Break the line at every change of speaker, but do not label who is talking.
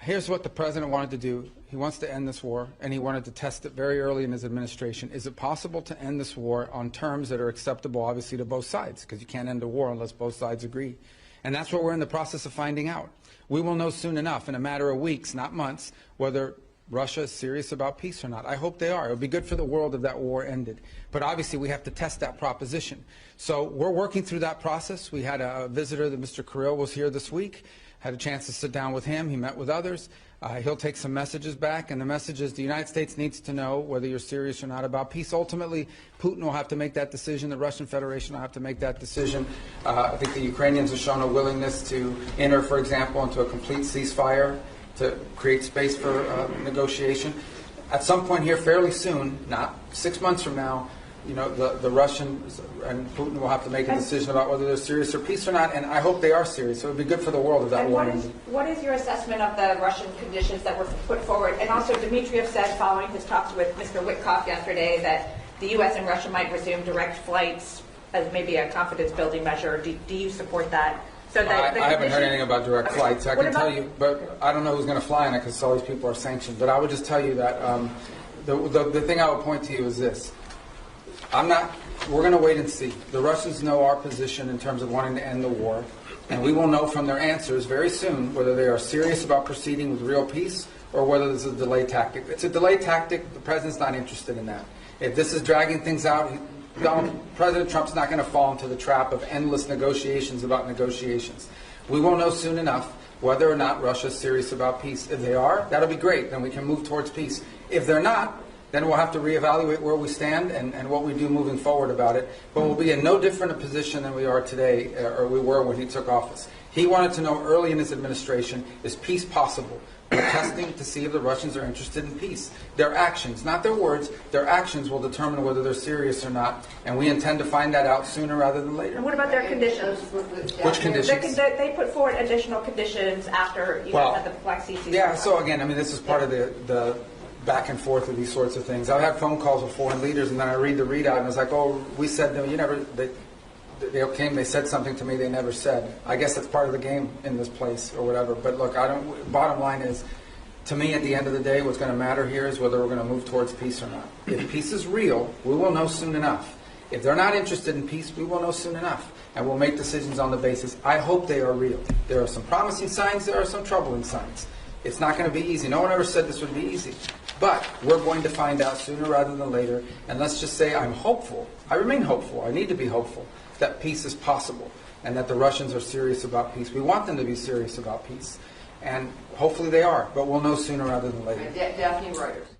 Here's what the president wanted to do. He wants to end this war, and he wanted to test it very early in his administration. Is it possible to end this war on terms that are acceptable, obviously, to both sides? Because you can't end a war unless both sides agree. And that's what we're in the process of finding out. We will know soon enough, in a matter of weeks, not months, whether Russia is serious about peace or not. I hope they are. It would be good for the world if that war ended. But obviously, we have to test that proposition. So we're working through that process. We had a visitor, that Mr. Kirill was here this week. Had a chance to sit down with him. He met with others. He'll take some messages back, and the message is the United States needs to know whether you're serious or not about peace. Ultimately, Putin will have to make that decision. The Russian Federation will have to make that decision. I think the Ukrainians have shown a willingness to enter, for example, into a complete ceasefire to create space for negotiation. At some point here, fairly soon, not 6 months from now, you know, the Russians and Putin will have to make a decision about whether they're serious or peace or not, and I hope they are serious. So it would be good for the world if that war ended.
What is your assessment of the Russian conditions that were put forward? And also, Dmitriev said, following his talks with Mr. Witkoff yesterday, that the U.S. and Russia might resume direct flights as maybe a confidence-building measure. Do you support that? So that
I haven't heard anything about direct flights. I can tell you, but I don't know who's going to fly in it because all these people are sanctioned. But I would just tell you that the thing I would point to you is this. We're going to wait and see. The Russians know our position in terms of wanting to end the war, and we will know from their answers very soon whether they are serious about proceeding with real peace or whether this is a delay tactic. If it's a delay tactic, the president's not interested in that. If this is dragging things out, President Trump's not going to fall into the trap of endless negotiations about negotiations. We will know soon enough whether or not Russia's serious about peace. If they are, that'll be great. Then we can move towards peace. If they're not, then we'll have to reevaluate where we stand and what we do moving forward about it. But we'll be in no different a position than we are today, or we were when he took office. He wanted to know early in his administration, is peace possible? We're testing to see if the Russians are interested in peace. Their actions, not their words, their actions will determine whether they're serious or not. And we intend to find that out sooner rather than later.
And what about their conditions?
Which conditions?
They put forward additional conditions after you had the Black Sea ceasefire.
Yeah, so again, I mean, this is part of the back and forth of these sorts of things. I've had phone calls with foreign leaders, and then I read the readout, and it's like, oh, we said, no, you never, they came, they said something to me they never said. I guess that's part of the game in this place or whatever. But look, bottom line is, to me, at the end of the day, what's going to matter here is whether we're going to move towards peace or not. If peace is real, we will know soon enough. If they're not interested in peace, we will know soon enough. And we'll make decisions on the basis. I hope they are real. There are some promising signs, there are some troubling signs. It's not going to be easy. No one ever said this would be easy. But we're going to find out sooner rather than later. And let's just say I'm hopeful. I remain hopeful. I need to be hopeful that peace is possible and that the Russians are serious about peace. We want them to be serious about peace. And hopefully they are. But we'll know sooner rather than later.
Daphne Reuters.